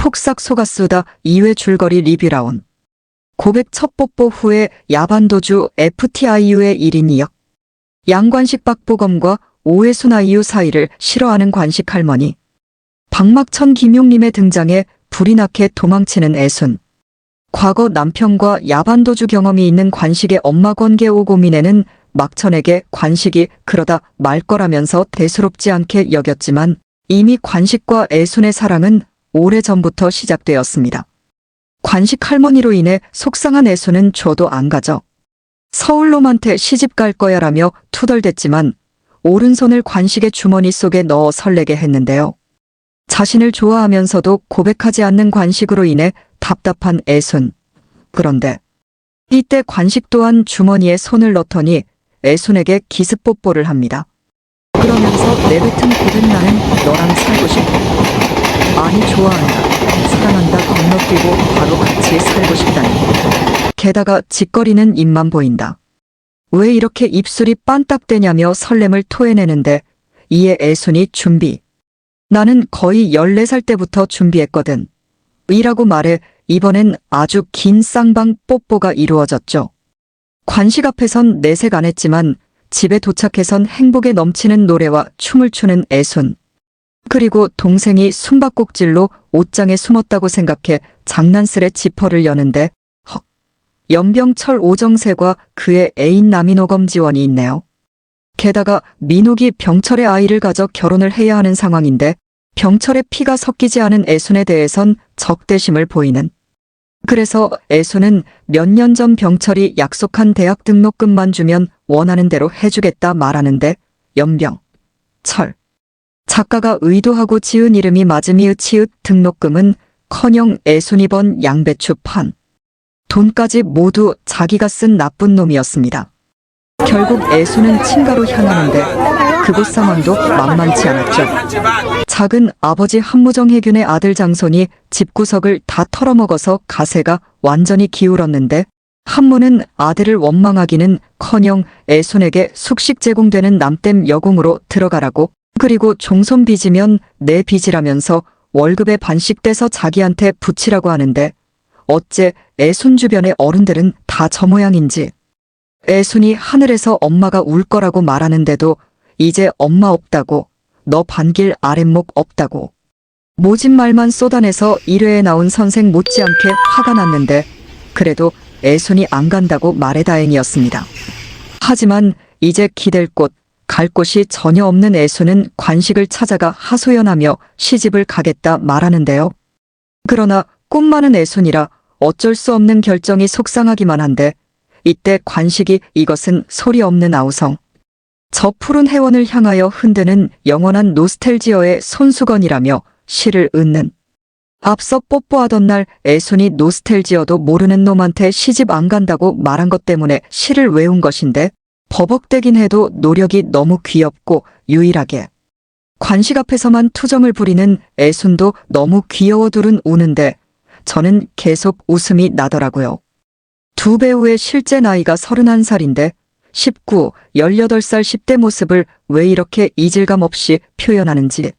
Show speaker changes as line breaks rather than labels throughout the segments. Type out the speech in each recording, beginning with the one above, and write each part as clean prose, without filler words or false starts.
속삭 속았수다 2회 줄거리 리뷰라운. 고백 첫 뽀뽀 후에 야반도주 FTIU의 1인 2역. 양관식 박보검과 오해순 아이유 사이를 싫어하는 관식 할머니. 박막천 김용림의 등장에 불이 나게 도망치는 애순. 과거 남편과 야반도주 경험이 있는 관식의 엄마 관계 오고민에는 막천에게 관식이 그러다 말 거라면서 대수롭지 않게 여겼지만 이미 관식과 애순의 사랑은 오래전부터 시작되었습니다. 관식 할머니로 인해 속상한 애순은 줘도 안 가져. 서울놈한테 시집 갈 거야라며 투덜댔지만 오른손을 관식의 주머니 속에 넣어 설레게 했는데요. 자신을 좋아하면서도 고백하지 않는 관식으로 인해 답답한 애순. 그런데 이때 관식 또한 주머니에 손을 넣더니 애순에게 기습 뽀뽀를 합니다. 그러면서 내뱉은 고백 나는 너랑 살고 싶어. 많이 좋아한다. 사랑한다 건너뛰고 바로 같이 살고 싶다니. 게다가 짓거리는 입만 보인다. 왜 이렇게 입술이 빤딱대냐며 설렘을 토해내는데 이에 애순이 준비. 나는 거의 14살 때부터 준비했거든. 이라고 말해 이번엔 아주 긴 쌍방 뽀뽀가 이루어졌죠. 관식 앞에선 내색 안 했지만 집에 도착해선 행복에 넘치는 노래와 춤을 추는 애순. 그리고 동생이 숨바꼭질로 옷장에 숨었다고 생각해 장난스레 지퍼를 여는데 헉. 연병철 오정세과 그의 애인 남인호검 지원이 있네요. 게다가 민욱이 병철의 아이를 가져 결혼을 해야 하는 상황인데 병철의 피가 섞이지 않은 애순에 대해선 적대심을 보이는. 그래서 애순은 몇 년 전 병철이 약속한 대학 등록금만 주면 원하는 대로 해주겠다 말하는데 연병, 철. 작가가 의도하고 지은 이름이 맞음이의 치읓 등록금은 커녕 애순이 번 양배추 판. 돈까지 모두 자기가 쓴 나쁜 놈이었습니다. 결국 애순은 친가로 향하는데 그곳 상황도 만만치 않았죠. 작은 아버지 한무정 해균의 아들 장손이 집구석을 다 털어먹어서 가세가 완전히 기울었는데 한무는 아들을 원망하기는 커녕 애순에게 숙식 제공되는 남댐 여공으로 들어가라고 그리고 종손 빚이면 내 빚이라면서 월급의 반씩 떼서 자기한테 붙이라고 하는데 어째 애순 주변의 어른들은 다 저 모양인지. 애순이 하늘에서 엄마가 울 거라고 말하는데도 이제 엄마 없다고, 너 반길 아랫목 없다고. 모진 말만 쏟아내서 1회에 나온 선생 못지않게 화가 났는데 그래도 애순이 안 간다고 말해 다행이었습니다. 하지만 이제 기댈 곳, 갈 곳이 전혀 없는 애순은 관식을 찾아가 하소연하며 시집을 가겠다 말하는데요. 그러나 꿈 많은 애순이라 어쩔 수 없는 결정이 속상하기만 한데 이때 관식이 이것은 소리 없는 아우성. 저 푸른 해원을 향하여 흔드는 영원한 노스텔지어의 손수건이라며 시를 읊는. 앞서 뽀뽀하던 날 애순이 노스텔지어도 모르는 놈한테 시집 안 간다고 말한 것 때문에 시를 외운 것인데 버벅대긴 해도 노력이 너무 귀엽고 유일하게. 관식 앞에서만 투정을 부리는 애순도 너무 귀여워 둘은 우는데 저는 계속 웃음이 나더라고요. 두 배우의 실제 나이가 31살인데 19, 18살 10대 모습을 왜 이렇게 이질감 없이 표현하는지.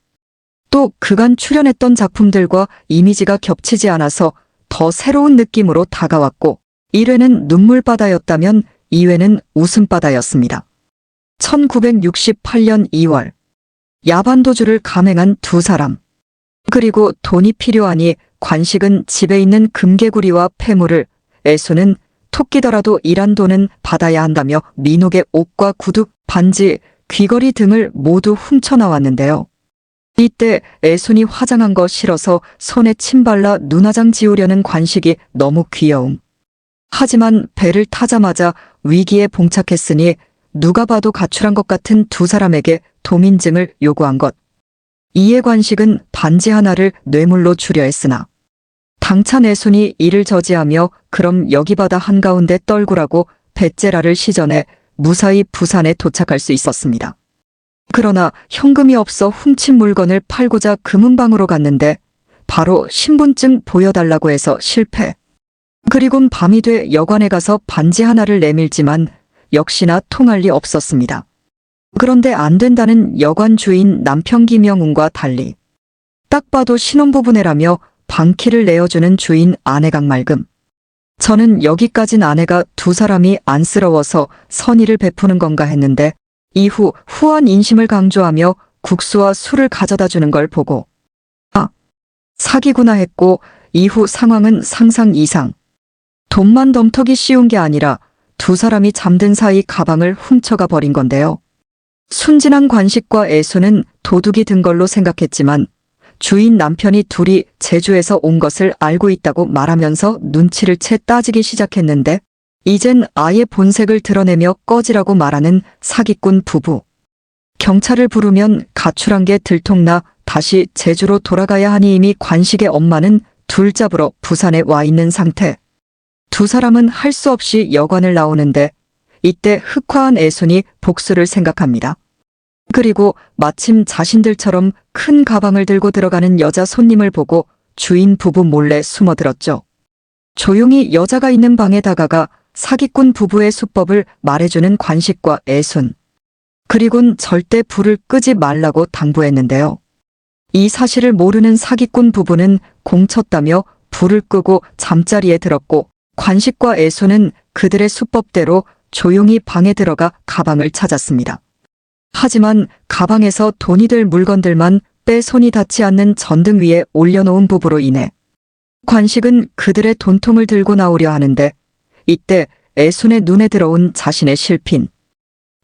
또 그간 출연했던 작품들과 이미지가 겹치지 않아서 더 새로운 느낌으로 다가왔고 1회는 눈물바다였다면 2회는 웃음바다였습니다. 1968년 2월 야반도주를 감행한 두 사람. 그리고 돈이 필요하니 관식은 집에 있는 금개구리와 폐물을, 애순은 토끼더라도 일한 돈은 받아야 한다며 민욱의 옷과 구두, 반지, 귀걸이 등을 모두 훔쳐나왔는데요. 이때 애순이 화장한 거 싫어서 손에 침 발라 눈화장 지우려는 관식이 너무 귀여움. 하지만 배를 타자마자 위기에 봉착했으니 누가 봐도 가출한 것 같은 두 사람에게 도민증을 요구한 것. 이에 관식은 반지 하나를 뇌물로 주려 했으나 당찬 애순이 이를 저지하며 그럼 여기 바다 한가운데 떨구라고 배째라를 시전해 무사히 부산에 도착할 수 있었습니다. 그러나 현금이 없어 훔친 물건을 팔고자 금은방으로 갔는데 바로 신분증 보여달라고 해서 실패. 그리곤 밤이 돼 여관에 가서 반지 하나를 내밀지만 역시나 통할 리 없었습니다. 그런데 안 된다는 여관 주인 남편 김영웅과 달리 딱 봐도 신혼부부네라며 방키를 내어주는 주인 아내 강말금. 저는 여기까진 아내가 두 사람이 안쓰러워서 선의를 베푸는 건가 했는데 이후 후한 인심을 강조하며 국수와 술을 가져다 주는 걸 보고 아, 사기구나 했고 이후 상황은 상상 이상. 돈만 덤터기 씌운 게 아니라 두 사람이 잠든 사이 가방을 훔쳐가 버린 건데요. 순진한 관식과 애수는 도둑이 든 걸로 생각했지만 주인 남편이 둘이 제주에서 온 것을 알고 있다고 말하면서 눈치를 채 따지기 시작했는데 이젠 아예 본색을 드러내며 꺼지라고 말하는 사기꾼 부부. 경찰을 부르면 가출한 게 들통나 다시 제주로 돌아가야 하니 이미 관식의 엄마는 둘 잡으러 부산에 와 있는 상태. 두 사람은 할 수 없이 여관을 나오는데 이때 흑화한 애순이 복수를 생각합니다. 그리고 마침 자신들처럼 큰 가방을 들고 들어가는 여자 손님을 보고 주인 부부 몰래 숨어들었죠. 조용히 여자가 있는 방에 다가가 사기꾼 부부의 수법을 말해주는 관식과 애순. 그리곤 절대 불을 끄지 말라고 당부했는데요. 이 사실을 모르는 사기꾼 부부는 공쳤다며 불을 끄고 잠자리에 들었고 관식과 애순은 그들의 수법대로 조용히 방에 들어가 가방을 찾았습니다. 하지만 가방에서 돈이 될 물건들만 빼 손이 닿지 않는 전등 위에 올려놓은 부부로 인해 관식은 그들의 돈통을 들고 나오려 하는데 이때 애순의 눈에 들어온 자신의 실핀.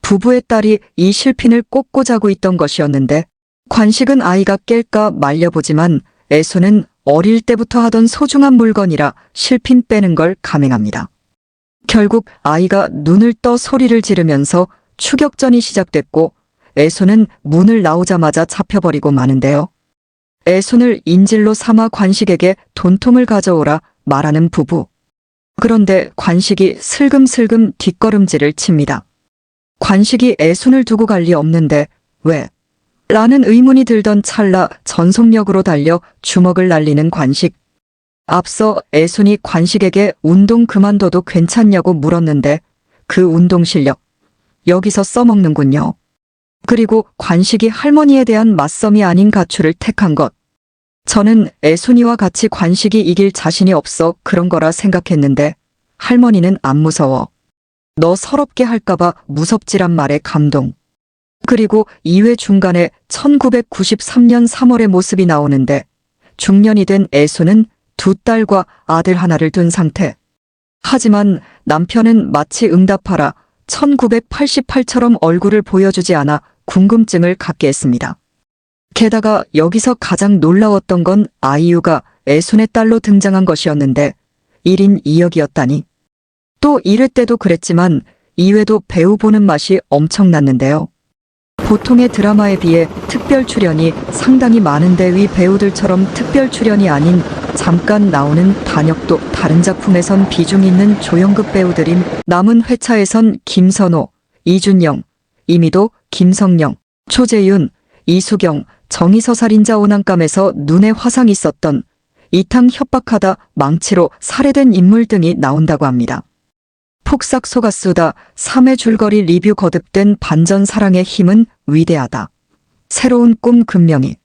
부부의 딸이 이 실핀을 꽂고 자고 있던 것이었는데 관식은 아이가 깰까 말려보지만 애순은 어릴 때부터 하던 소중한 물건이라 실핀 빼는 걸 감행합니다. 결국 아이가 눈을 떠 소리를 지르면서 추격전이 시작됐고 애손은 문을 나오자마자 잡혀버리고 마는데요. 애손을 인질로 삼아 관식에게 돈통을 가져오라 말하는 부부. 그런데 관식이 슬금슬금 뒷걸음질을 칩니다. 관식이 애손을 두고 갈 리 없는데 왜? 라는 의문이 들던 찰나 전속력으로 달려 주먹을 날리는 관식. 앞서 애손이 관식에게 운동 그만둬도 괜찮냐고 물었는데 그 운동 실력 여기서 써먹는군요. 그리고 관식이 할머니에 대한 맞섬이 아닌 가출을 택한 것. 저는 애손이와 같이 관식이 이길 자신이 없어 그런 거라 생각했는데 할머니는 안 무서워. 너 서럽게 할까봐 무섭지란 말에 감동. 그리고 2회 중간에 1993년 3월의 모습이 나오는데 중년이 된 애손은 두 딸과 아들 하나를 둔 상태. 하지만 남편은 마치 응답하라 1988처럼 얼굴을 보여주지 않아 궁금증을 갖게 했습니다. 게다가 여기서 가장 놀라웠던 건 아이유가 애손의 딸로 등장한 것이었는데 1인 2역이었다니. 또 1회 때도 그랬지만 2회도 배우 보는 맛이 엄청났는데요. 보통의 드라마에 비해 특별 출연이 상당히 많은데 위 배우들처럼 특별 출연이 아닌 잠깐 나오는 단역도 다른 작품에선 비중 있는 조연급 배우들인 남은 회차에선 김선호, 이준영, 이미도, 김성령, 초재윤, 이수경, 정의서 살인자 오난감에서 눈에 화상 있었던 이탕 협박하다 망치로 살해된 인물 등이 나온다고 합니다. 폭삭 속았수다 3회 줄거리 리뷰 거듭된 반전 사랑의 힘은 위대하다. 새로운 꿈 금명이.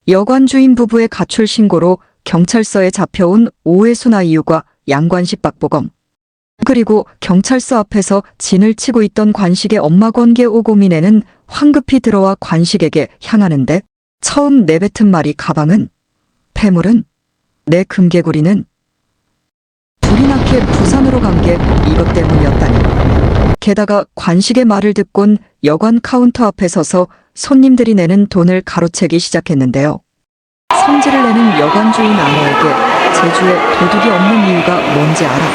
여관 주인 부부의 가출 신고로 경찰서에 잡혀온 오해순 아이유가 양관식 박보검. 그리고 경찰서 앞에서 진을 치고 있던 관식의 엄마 권계 오고민에는 황급히 들어와 관식에게 향하는데 처음 내뱉은 말이 가방은? 폐물은? 내 금개구리는? 불이 나게 부산으로 간 게 이것 때문이었다니. 게다가 관식의 말을 듣곤 여관 카운터 앞에 서서 손님들이 내는 돈을 가로채기 시작했는데요. 성질을 내는 여관 주인 아내에게 제주에 도둑이 없는 이유가 뭔지 알아?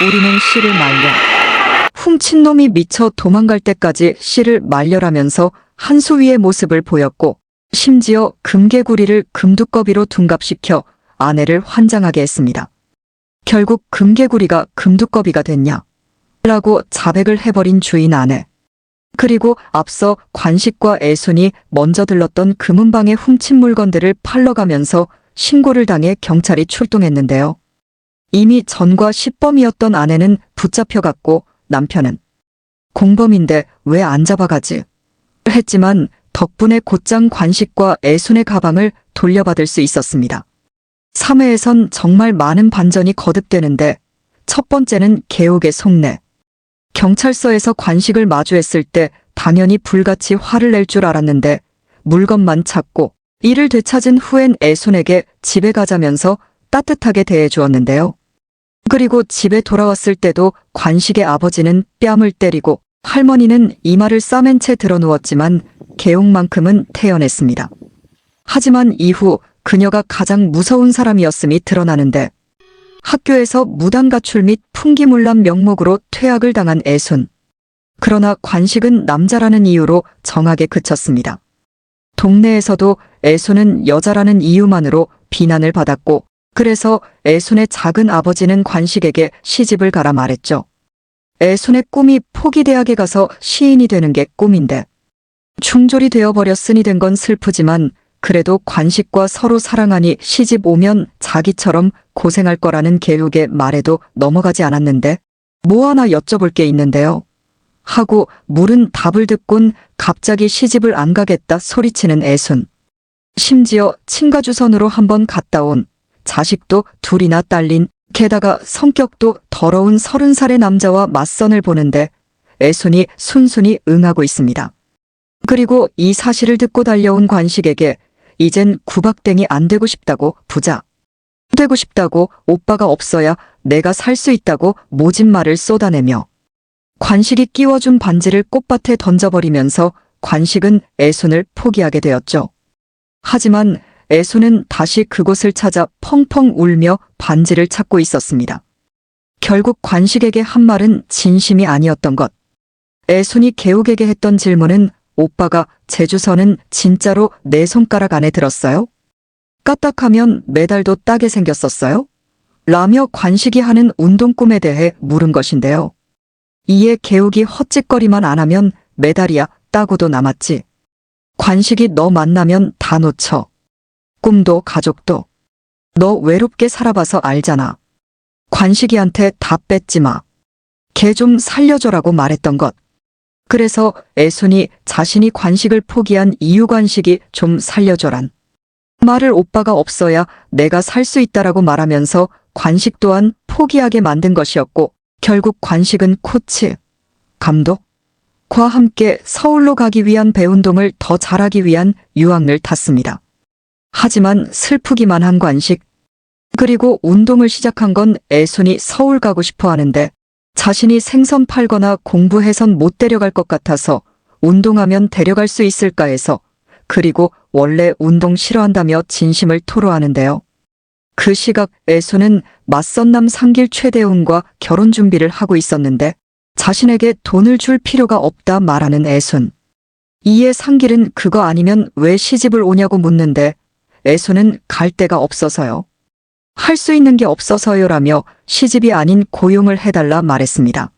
우리는 씨를 말려. 훔친 놈이 미쳐 도망갈 때까지 씨를 말려라면서 한수위의 모습을 보였고 심지어 금개구리를 금두꺼비로 둔갑시켜 아내를 환장하게 했습니다. 결국 금개구리가 금두꺼비가 됐냐? 라고 자백을 해버린 주인 아내. 그리고 앞서 관식과 애손이 먼저 들렀던 금은방에 훔친 물건들을 팔러가면서 신고를 당해 경찰이 출동했는데요. 이미 전과 시범이었던 아내는 붙잡혀갔고 남편은 공범인데 왜 안 잡아가지? 했지만 덕분에 곧장 관식과 애손의 가방을 돌려받을 수 있었습니다. 3회에선 정말 많은 반전이 거듭되는데 첫 번째는 개옥의 속내. 경찰서에서 관식을 마주했을 때 당연히 불같이 화를 낼 줄 알았는데 물건만 찾고 이를 되찾은 후엔 애손에게 집에 가자면서 따뜻하게 대해주었는데요. 그리고 집에 돌아왔을 때도 관식의 아버지는 뺨을 때리고 할머니는 이마를 싸맨 채 드러누웠지만 개옥만큼은 태연했습니다. 하지만 이후 그녀가 가장 무서운 사람이었음이 드러나는데 학교에서 무단 가출 및 풍기물란 명목으로 퇴학을 당한 애손. 그러나 관식은 남자라는 이유로 정하게 그쳤습니다. 동네에서도 애손은 여자라는 이유만으로 비난을 받았고 그래서 애손의 작은 아버지는 관식에게 시집을 가라 말했죠. 애손의 꿈이 포기대학에 가서 시인이 되는 게 꿈인데 충졸이 되어버렸으니 된 건 슬프지만 그래도 관식과 서로 사랑하니 시집 오면 자기처럼 고생할 거라는 개옥의 말에도 넘어가지 않았는데 뭐 하나 여쭤볼 게 있는데요. 하고 물은 답을 듣곤 갑자기 시집을 안 가겠다 소리치는 애손. 심지어 친가주선으로 한번 갔다 온 자식도 둘이나 딸린 게다가 성격도 더러운 30살의 남자와 맞선을 보는데 애손이 순순히 응하고 있습니다. 그리고 이 사실을 듣고 달려온 관식에게 이젠 구박땡이 안 되고 싶다고 부자 되고 싶다고 오빠가 없어야 내가 살 수 있다고 모진 말을 쏟아내며 관식이 끼워준 반지를 꽃밭에 던져버리면서 관식은 애손을 포기하게 되었죠. 하지만 애손은 다시 그곳을 찾아 펑펑 울며 반지를 찾고 있었습니다. 결국 관식에게 한 말은 진심이 아니었던 것. 애손이 개옥에게 했던 질문은 오빠가 제주서는 진짜로 내 손가락 안에 들었어요? 까딱하면 메달도 따게 생겼었어요? 라며 관식이 하는 운동 꿈에 대해 물은 것인데요. 이에 개옥이 헛짓거리만 안 하면 메달이야 따고도 남았지. 관식이 너 만나면 다 놓쳐. 꿈도 가족도. 너 외롭게 살아봐서 알잖아. 관식이한테 다 뺏지 마. 걔 좀 살려줘라고 말했던 것. 그래서 애손이 자신이 관식을 포기한 이유 관식이 좀 살려줘란 말을 오빠가 없어야 내가 살 수 있다라고 말하면서 관식 또한 포기하게 만든 것이었고 결국 관식은 코치, 감독과 함께 서울로 가기 위한 배운동을 더 잘하기 위한 유학을 탔습니다. 하지만 슬프기만 한 관식. 그리고 운동을 시작한 건 애손이 서울 가고 싶어 하는데 자신이 생선 팔거나 공부해선 못 데려갈 것 같아서 운동하면 데려갈 수 있을까 해서 그리고 원래 운동 싫어한다며 진심을 토로하는데요. 그 시각 애손은 맞선남 상길 최대훈과 결혼 준비를 하고 있었는데 자신에게 돈을 줄 필요가 없다 말하는 애손. 이에 상길은 그거 아니면 왜 시집을 오냐고 묻는데 애손은 갈 데가 없어서요. 할 수 있는 게 없어서요라며 시집이 아닌 고용을 해달라 말했습니다.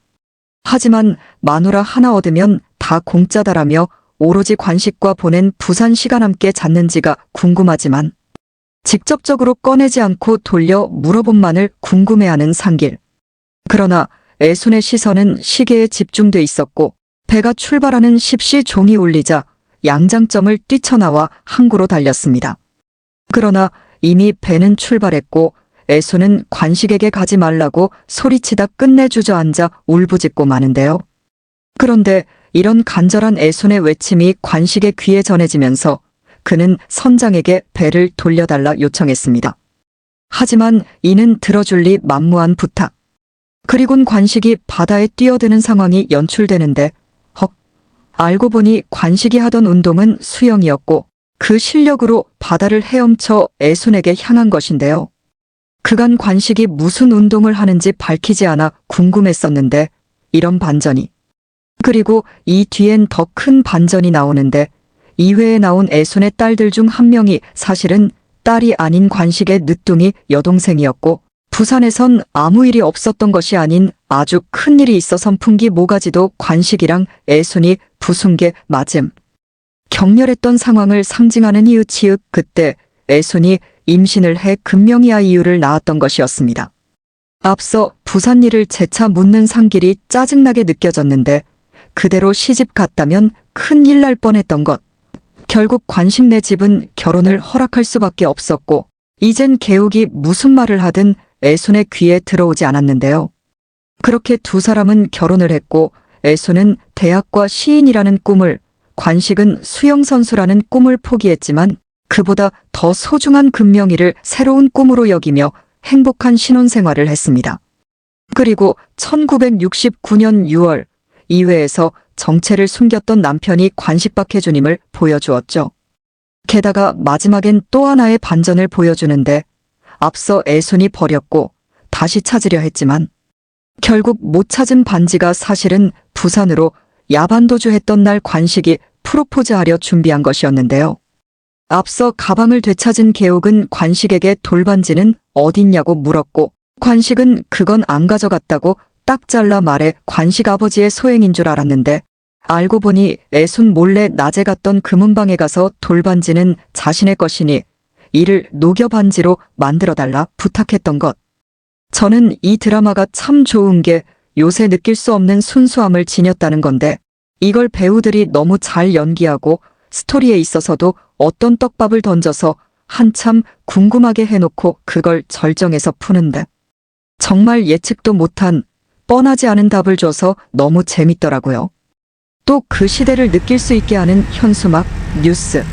하지만 마누라 하나 얻으면 다 공짜다라며 오로지 관식과 보낸 부산 시간 함께 잤는지가 궁금하지만 직접적으로 꺼내지 않고 돌려 물어본만을 궁금해하는 상길. 그러나 애손의 시선은 시계에 집중돼 있었고 배가 출발하는 십시 종이 울리자 양장점을 뛰쳐나와 항구로 달렸습니다. 그러나 이미 배는 출발했고 애손은 관식에게 가지 말라고 소리치다 끝내 주저앉아 울부짖고 마는데요. 그런데 이런 간절한 애손의 외침이 관식의 귀에 전해지면서 그는 선장에게 배를 돌려달라 요청했습니다. 하지만 이는 들어줄 리 만무한 부탁. 그리곤 관식이 바다에 뛰어드는 상황이 연출되는데 헉, 알고 보니 관식이 하던 운동은 수영이었고 그 실력으로 바다를 헤엄쳐 애손에게 향한 것인데요. 그간 관식이 무슨 운동을 하는지 밝히지 않아 궁금했었는데 이런 반전이. 그리고 이 뒤엔 더 큰 반전이 나오는데 이회에 나온 애손의 딸들 중 한 명이 사실은 딸이 아닌 관식의 늦둥이 여동생이었고 부산에선 아무 일이 없었던 것이 아닌 아주 큰 일이 있어 선풍기 모가지도 관식이랑 애손이 부순게 맞음. 격렬했던 상황을 상징하는 이웃이웃 그때 애손이 임신을 해 금명이아 이유를 낳았던 것이었습니다. 앞서 부산 일을 재차 묻는 상길이 짜증나게 느껴졌는데 그대로 시집 갔다면 큰일 날 뻔했던 것. 결국 관식네 집은 결혼을 허락할 수밖에 없었고 이젠 개옥이 무슨 말을 하든 애손의 귀에 들어오지 않았는데요. 그렇게 두 사람은 결혼을 했고 애손은 대학과 시인이라는 꿈을, 관식은 수영선수라는 꿈을 포기했지만 그보다 더 소중한 금명이를 새로운 꿈으로 여기며 행복한 신혼생활을 했습니다. 그리고 1969년 6월 이회에서 정체를 숨겼던 남편이 관식박해주님을 보여주었죠. 게다가 마지막엔 또 하나의 반전을 보여주는데 앞서 애손이 버렸고 다시 찾으려 했지만 결국 못 찾은 반지가 사실은 부산으로 야반도주 했던 날 관식이 프로포즈하려 준비한 것이었는데요. 앞서 가방을 되찾은 개옥은 관식에게 돌반지는 어딨냐고 물었고 관식은 그건 안 가져갔다고 딱 잘라 말해 관식 아버지의 소행인 줄 알았는데 알고 보니 애손 몰래 낮에 갔던 금은방에 가서 돌반지는 자신의 것이니 이를 녹여반지로 만들어달라 부탁했던 것. 저는 이 드라마가 참 좋은 게 요새 느낄 수 없는 순수함을 지녔다는 건데 이걸 배우들이 너무 잘 연기하고 스토리에 있어서도 어떤 떡밥을 던져서 한참 궁금하게 해놓고 그걸 절정에서 푸는데 정말 예측도 못한 뻔하지 않은 답을 줘서 너무 재밌더라고요. 또 그 시대를 느낄 수 있게 하는 현수막, 뉴스,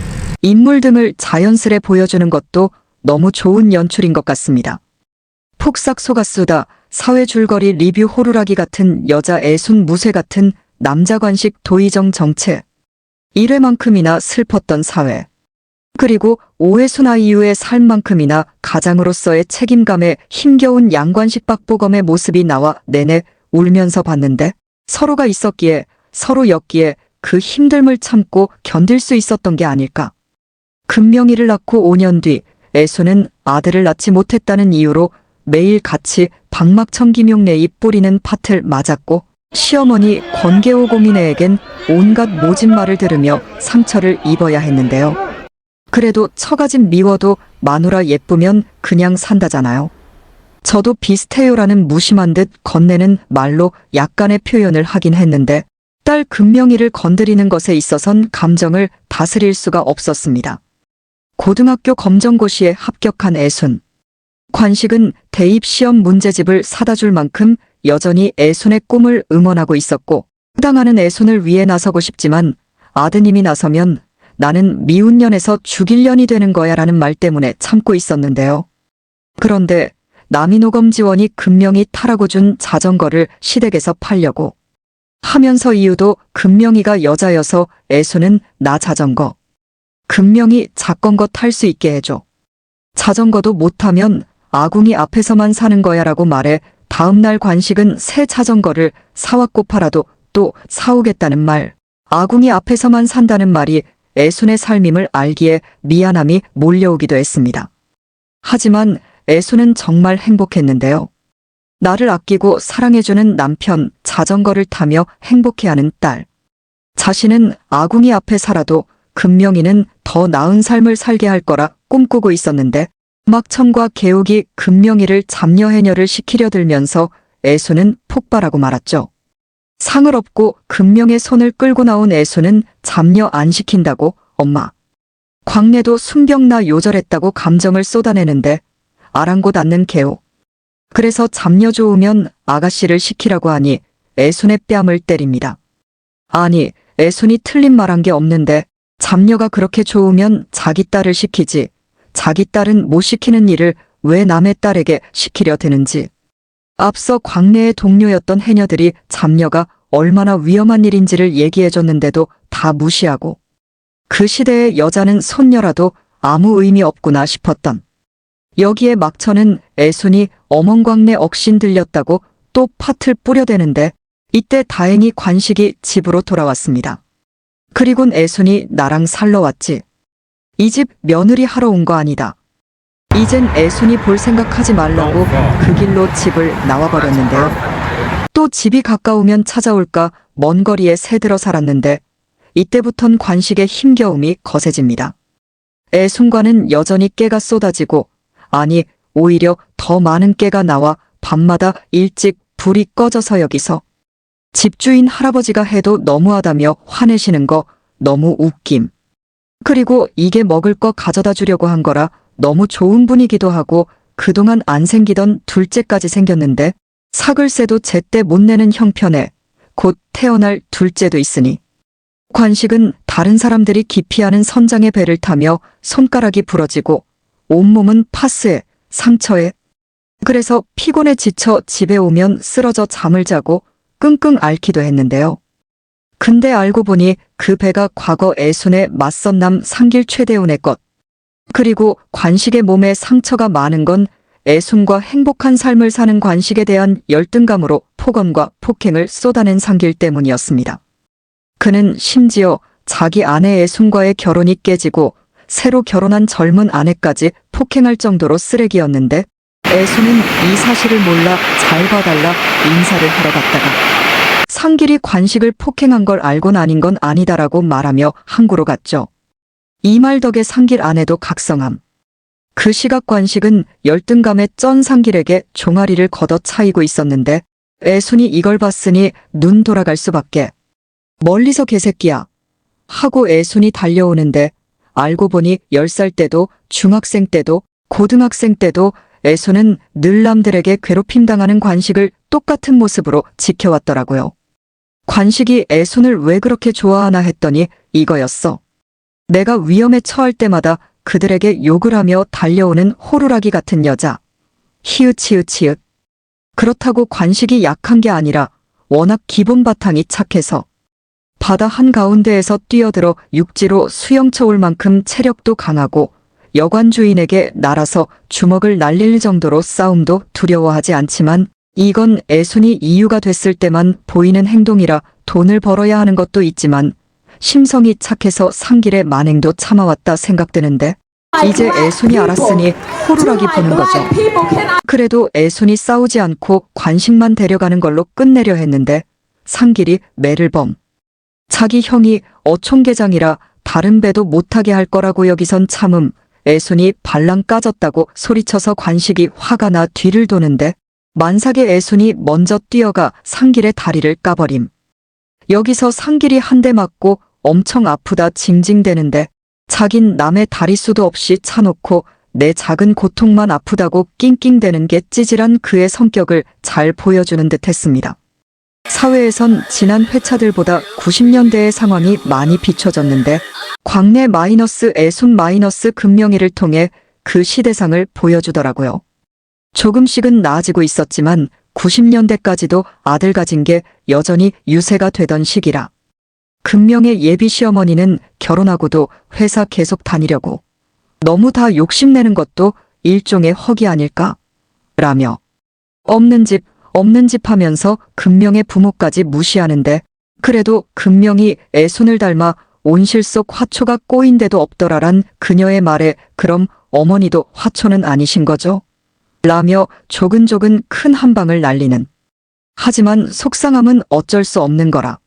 인물 등을 자연스레 보여주는 것도 너무 좋은 연출인 것 같습니다. 폭삭 속았수다, 사회 줄거리 리뷰 호루라기 같은 여자 애순 무쇠 같은 남자 관식 도의정 정체. 1회만큼이나 슬펐던 사회. 그리고 오해순 아이유의 삶만큼이나 가장으로서의 책임감에 힘겨운 양관식 박보검의 모습이 나와 내내 울면서 봤는데 서로가 있었기에 서로였기에 그 힘듦을 참고 견딜 수 있었던 게 아닐까. 금명이를 낳고 5년 뒤 애순은 아들을 낳지 못했다는 이유로 매일 같이 박막청 김용래의 뿌리는 팥을 맞았고 시어머니 권계호 고민애에겐 온갖 모진 말을 들으며 상처를 입어야 했는데요. 그래도 처가집 미워도 마누라 예쁘면 그냥 산다잖아요. 저도 비슷해요라는 무심한 듯 건네는 말로 약간의 표현을 하긴 했는데 딸 금명이를 건드리는 것에 있어선 감정을 다스릴 수가 없었습니다. 고등학교 검정고시에 합격한 애순. 관식은 대입시험 문제집을 사다 줄 만큼 여전히 애순의 꿈을 응원하고 있었고 해당하는 애순을 위해 나서고 싶지만 아드님이 나서면 나는 미운 년에서 죽일 년이 되는 거야 라는 말 때문에 참고 있었는데요. 그런데 남인호검 지원이 금명이 타라고 준 자전거를 시댁에서 팔려고 하면서 이유도 금명이가 여자여서 애순은 나 자전거. 금명이 자전거 탈 수 있게 해줘. 자전거도 못 타면 아궁이 앞에서만 사는 거야 라고 말해 다음날 관식은 새 자전거를 사왔고 팔아도 또 사오겠다는 말. 아궁이 앞에서만 산다는 말이 애순의 삶임을 알기에 미안함이 몰려오기도 했습니다. 하지만 애순은 정말 행복했는데요. 나를 아끼고 사랑해주는 남편, 자전거를 타며 행복해하는 딸. 자신은 아궁이 앞에 살아도 금명이는 더 나은 삶을 살게 할 거라 꿈꾸고 있었는데 막청과 개옥이 금명이를 잡녀해녀를 시키려 들면서 애순은 폭발하고 말았죠. 상을 업고 금명의 손을 끌고 나온 애순은 잡녀 안 시킨다고 엄마. 광래도 순병나 요절했다고 감정을 쏟아내는데 아랑곳 않는 개옥. 그래서 잡녀 좋으면 아가씨를 시키라고 하니 애순의 뺨을 때립니다. 아니, 애순이 틀린 말한 게 없는데 잡녀가 그렇게 좋으면 자기 딸을 시키지. 자기 딸은 못 시키는 일을 왜 남의 딸에게 시키려 드는지. 앞서 광래의 동료였던 해녀들이 잡녀가 얼마나 위험한 일인지를 얘기해줬는데도 다 무시하고 그 시대의 여자는 손녀라도 아무 의미 없구나 싶었던. 여기에 막천은 애순이 어멍광래 억신 들렸다고 또 팥을 뿌려대는데 이때 다행히 관식이 집으로 돌아왔습니다. 그리곤 애순이 나랑 살러 왔지. 이 집 며느리 하러 온 거 아니다. 이젠 애순이 볼 생각하지 말라고 그 길로 집을 나와버렸는데요. 또 집이 가까우면 찾아올까 먼 거리에 새들어 살았는데 이때부턴 관식의 힘겨움이 거세집니다. 애순과는 여전히 깨가 쏟아지고 아니 오히려 더 많은 깨가 나와 밤마다 일찍 불이 꺼져서 여기서 집주인 할아버지가 해도 너무하다며 화내시는 거 너무 웃김. 그리고 이게 먹을 거 가져다 주려고 한 거라 너무 좋은 분이기도 하고 그동안 안 생기던 둘째까지 생겼는데 사글세도 제때 못 내는 형편에 곧 태어날 둘째도 있으니 관식은 다른 사람들이 기피하는 선장의 배를 타며 손가락이 부러지고 온몸은 파스에 상처에 그래서 피곤에 지쳐 집에 오면 쓰러져 잠을 자고 끙끙 앓기도 했는데요. 근데 알고 보니 그 배가 과거 애순에 맞선 남 상길 최대훈의 것. 그리고 관식의 몸에 상처가 많은 건 애순과 행복한 삶을 사는 관식에 대한 열등감으로 폭언과 폭행을 쏟아낸 상길 때문이었습니다. 그는 심지어 자기 아내 애순과의 결혼이 깨지고 새로 결혼한 젊은 아내까지 폭행할 정도로 쓰레기였는데 애순은 이 사실을 몰라 잘 봐달라 인사를 하러 갔다가 상길이 관식을 폭행한 걸 알곤 아닌 건 아니다라고 말하며 항구로 갔죠. 이 말 덕에 상길 아내도 각성함. 그 시각 관식은 열등감에 쩐 상길에게 종아리를 걷어 차이고 있었는데 애순이 이걸 봤으니 눈 돌아갈 수밖에. 멀리서 개새끼야 하고 애순이 달려오는데 알고 보니 10살 때도 중학생 때도 고등학생 때도 애순은 늘 남들에게 괴롭힘당하는 관식을 똑같은 모습으로 지켜왔더라고요. 관식이 애순을 왜 그렇게 좋아하나 했더니 이거였어. 내가 위험에 처할 때마다 그들에게 욕을 하며 달려오는 호루라기 같은 여자. 히읗히읗히읗. 그렇다고 관식이 약한 게 아니라 워낙 기본 바탕이 착해서 바다 한가운데에서 뛰어들어 육지로 수영쳐 올 만큼 체력도 강하고 여관 주인에게 날아서 주먹을 날릴 정도로 싸움도 두려워하지 않지만 이건 애순이 이유가 됐을 때만 보이는 행동이라 돈을 벌어야 하는 것도 있지만 심성이 착해서 상길의 만행도 참아왔다 생각되는데 이제 애순이 알았으니 호루라기 보는 거죠. 그래도 애순이 싸우지 않고 관식만 데려가는 걸로 끝내려 했는데 상길이 매를 범. 자기 형이 어촌계장이라 다른 배도 못하게 할 거라고 여기선 참음. 애순이 발랑 까졌다고 소리쳐서 관식이 화가 나 뒤를 도는데 만삭의 애순이 먼저 뛰어가 상길의 다리를 까버림. 여기서 상길이 한 대 맞고 엄청 아프다 징징대는데 자긴 남의 다리수도 없이 차놓고 내 작은 고통만 아프다고 낑낑대는 게 찌질한 그의 성격을 잘 보여주는 듯 했습니다. 사회에선 지난 회차들보다 90년대의 상황이 많이 비춰졌는데 광내 마이너스 애순 마이너스 금명이를 통해 그 시대상을 보여주더라고요. 조금씩은 나아지고 있었지만 90년대까지도 아들 가진 게 여전히 유세가 되던 시기라. 금명의 예비 시어머니는 결혼하고도 회사 계속 다니려고 너무 다 욕심내는 것도 일종의 허기 아닐까? 라며 없는 집 하면서 금명의 부모까지 무시하는데 그래도 금명이 애순을 닮아 온실 속 화초가 꼬인 데도 없더라란 그녀의 말에 그럼 어머니도 화초는 아니신 거죠? 라며 조근조근 큰 한방을 날리는. 하지만 속상함은 어쩔 수 없는 거라.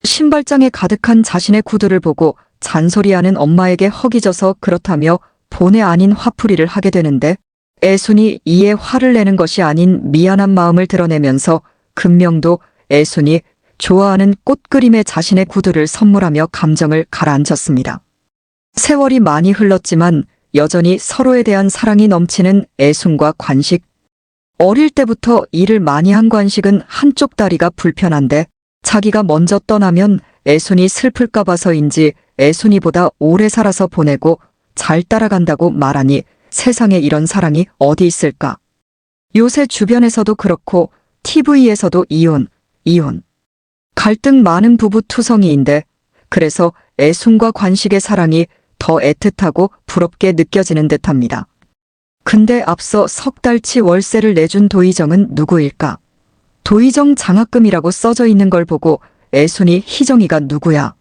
신발장에 가득한 자신의 구두를 보고 잔소리하는 엄마에게 허기져서 그렇다며 본의 아닌 화풀이를 하게 되는데 애순이 이에 화를 내는 것이 아닌 미안한 마음을 드러내면서 금명도 애순이 좋아하는 꽃그림에 자신의 구두를 선물하며 감정을 가라앉혔습니다. 세월이 많이 흘렀지만 여전히 서로에 대한 사랑이 넘치는 애순과 관식. 어릴 때부터 일을 많이 한 관식은 한쪽 다리가 불편한데 자기가 먼저 떠나면 애순이 슬플까 봐서인지 애순이보다 오래 살아서 보내고 잘 따라간다고 말하니 세상에 이런 사랑이 어디 있을까. 요새 주변에서도 그렇고 TV에서도 이혼. 갈등 많은 부부 투성이인데 그래서 애순과 관식의 사랑이 더 애틋하고 부럽게 느껴지는 듯합니다. 근데 앞서 석 달치 월세를 내준 도희정은 누구일까? 도희정 장학금이라고 써져 있는 걸 보고 애순이 희정이가 누구야?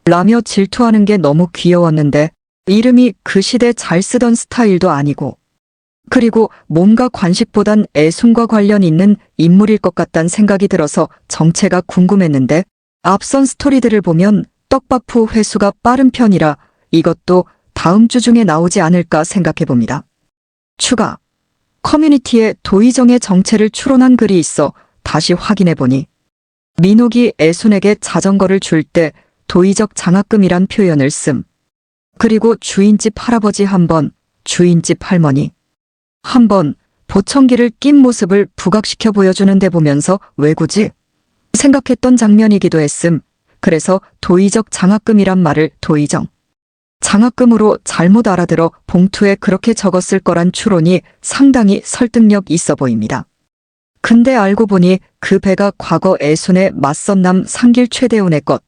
라며 질투하는 게 너무 귀여웠는데 이름이 그 시대 잘 쓰던 스타일도 아니고 그리고 뭔가 관식보단 애순과 관련 있는 인물일 것 같단 생각이 들어서 정체가 궁금했는데 앞선 스토리들을 보면 떡밥후 회수가 빠른 편이라 이것도 다음 주 중에 나오지 않을까 생각해봅니다. 추가. 커뮤니티에 도희정의 정체를 추론한 글이 있어 다시 확인해보니 민옥이 애순에게 자전거를 줄 때 도의적 장학금이란 표현을 씀. 그리고 주인집 할아버지 한 번, 주인집 할머니. 한 번 보청기를 낀 모습을 부각시켜 보여주는데 보면서 왜 굳이? 생각했던 장면이기도 했음. 그래서 도의적 장학금이란 말을 도의정. 장학금으로 잘못 알아들어 봉투에 그렇게 적었을 거란 추론이 상당히 설득력 있어 보입니다. 근데 알고 보니 그 배가 과거 애손에 맞선 남 상길 최대훈의 것.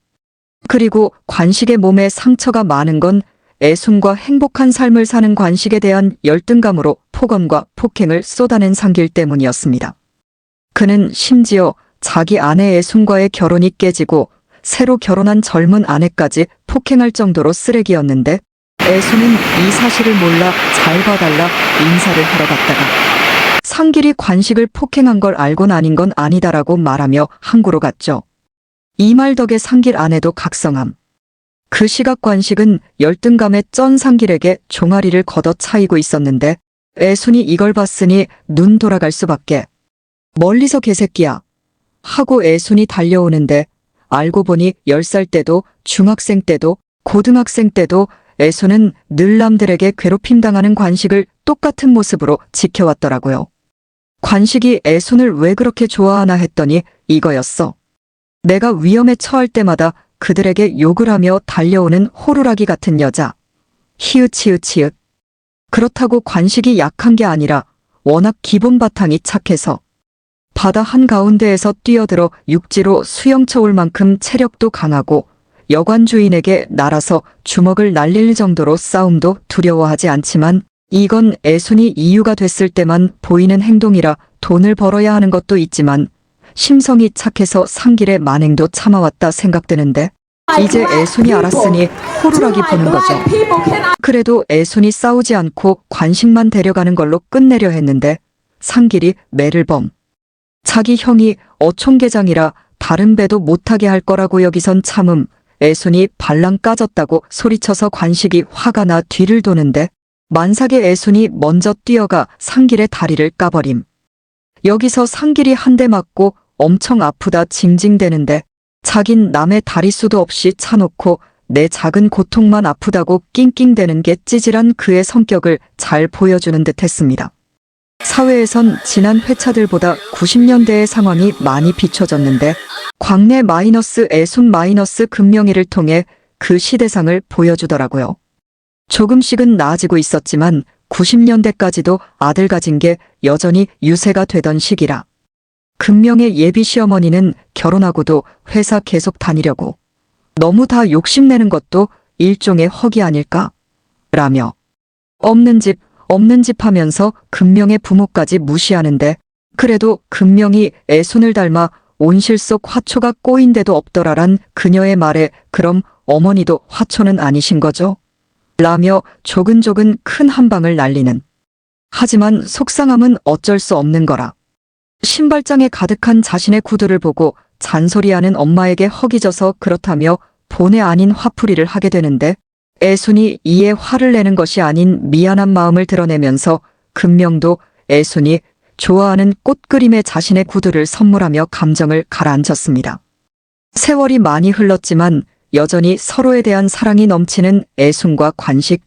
그리고 관식의 몸에 상처가 많은 건 애손과 행복한 삶을 사는 관식에 대한 열등감으로 폭언과 폭행을 쏟아낸 상길 때문이었습니다. 그는 심지어 자기 아내 애손과의 결혼이 깨지고 새로 결혼한 젊은 아내까지 폭행할 정도로 쓰레기였는데 애손은 이 사실을 몰라 잘 봐달라 인사를 하러 갔다가 상길이 관식을 폭행한 걸 알곤 아닌 건 아니다라고 말하며 항구로 갔죠. 이 말 덕에 상길 아내도 각성함. 그 시각 관식은 열등감에 쩐 상길에게 종아리를 걷어 차이고 있었는데 애손이 이걸 봤으니 눈 돌아갈 수밖에. 멀리서 개새끼야 하고 애손이 달려오는데 알고 보니 10살 때도 중학생 때도 고등학생 때도 애손은 늘 남들에게 괴롭힘 당하는 관식을 똑같은 모습으로 지켜왔더라고요. 관식이 애손을 왜 그렇게 좋아하나 했더니 이거였어. 내가 위험에 처할 때마다 그들에게 욕을 하며 달려오는 호루라기 같은 여자. 히읗히읗히읗. 그렇다고 관식이 약한 게 아니라 워낙 기본 바탕이 착해서 바다 한가운데에서 뛰어들어 육지로 수영쳐 올 만큼 체력도 강하고 여관 주인에게 날아서 주먹을 날릴 정도로 싸움도 두려워하지 않지만 이건 애손이 이유가 됐을 때만 보이는 행동이라 돈을 벌어야 하는 것도 있지만 심성이 착해서 상길의 만행도 참아왔다 생각되는데 이제 애손이 알았으니 호루라기 보는 거죠. 그래도 애손이 싸우지 않고 관식만 데려가는 걸로 끝내려 했는데 상길이 매를 범. 자기 형이 어촌계장이라 다른 배도 못하게 할 거라고 여기선 참음. 애손이 발랑 까졌다고 소리쳐서 관식이 화가 나 뒤를 도는데 만삭의 애손이 먼저 뛰어가 상길의 다리를 까버림. 여기서 상길이 한 대 맞고 엄청 아프다 징징대는데 자긴 남의 다리수도 없이 차놓고 내 작은 고통만 아프다고 낑낑대는 게 찌질한 그의 성격을 잘 보여주는 듯 했습니다. 사회에선 지난 회차들보다 90년대의 상황이 많이 비춰졌는데 광내 마이너스 애손 마이너스 금명이를 통해 그 시대상을 보여주더라고요. 조금씩은 나아지고 있었지만 90년대까지도 아들 가진 게 여전히 유세가 되던 시기라. 금명의 예비 시어머니는 결혼하고도 회사 계속 다니려고. 너무 다 욕심내는 것도 일종의 허기 아닐까? 라며. 없는 집 하면서 금명의 부모까지 무시하는데 그래도 금명이 애손을 닮아 온실 속 화초가 꼬인 데도 없더라란 그녀의 말에 그럼 어머니도 화초는 아니신 거죠? 라며 조근조근 큰 한방을 날리는. 하지만 속상함은 어쩔 수 없는 거라. 신발장에 가득한 자신의 구두를 보고 잔소리하는 엄마에게 허기져서 그렇다며 본의 아닌 화풀이를 하게 되는데 애손이 이에 화를 내는 것이 아닌 미안한 마음을 드러내면서 금명도 애손이 좋아하는 꽃그림에 자신의 구두를 선물하며 감정을 가라앉혔습니다. 세월이 많이 흘렀지만 여전히 서로에 대한 사랑이 넘치는 애손과 관식.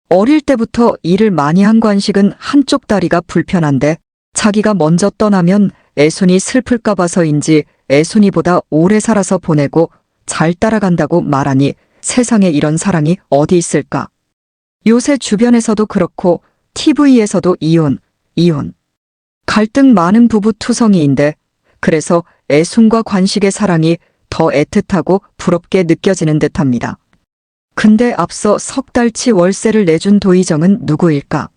어릴 때부터 일을 많이 한 관식은 한쪽 다리가 불편한데 자기가 먼저 떠나면 애손이 슬플까 봐서인지 애손이보다 오래 살아서 보내고 잘 따라간다고 말하니 세상에 이런 사랑이 어디 있을까. 요새 주변에서도 그렇고 TV에서도 이혼. 갈등 많은 부부 투성이인데 그래서 애손과 관식의 사랑이 더 애틋하고 부럽게 느껴지는 듯합니다. 근데 앞서 석 달치 월세를 내준 도의정은 누구일까?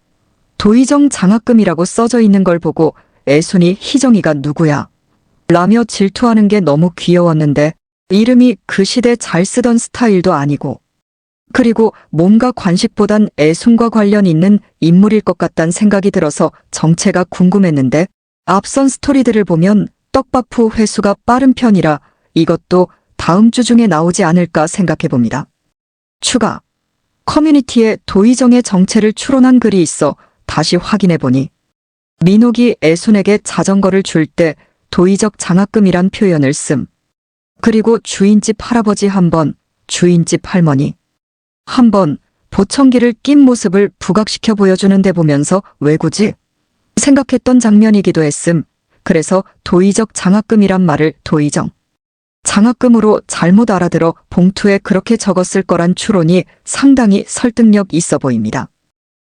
도의정 장학금이라고 써져 있는 걸 보고 애손이 희정이가 누구야? 라며 질투하는 게 너무 귀여웠는데 이름이 그 시대 잘 쓰던 스타일도 아니고 그리고 뭔가 관식보단 애손과 관련 있는 인물일 것 같단 생각이 들어서 정체가 궁금했는데 앞선 스토리들을 보면 떡밥후 회수가 빠른 편이라 이것도 다음 주 중에 나오지 않을까 생각해봅니다. 추가. 커뮤니티에 도의정의 정체를 추론한 글이 있어 다시 확인해보니 민옥이 애손에게 자전거를 줄 때 도의적 장학금이란 표현을 씀. 그리고 주인집 할아버지 한 번, 주인집 할머니 한 번, 보청기를 낀 모습을 부각시켜 보여주는데 보면서 왜 굳이? 생각했던 장면이기도 했음. 그래서 도의적 장학금이란 말을 도의정. 장학금으로 잘못 알아들어 봉투에 그렇게 적었을 거란 추론이 상당히 설득력 있어 보입니다.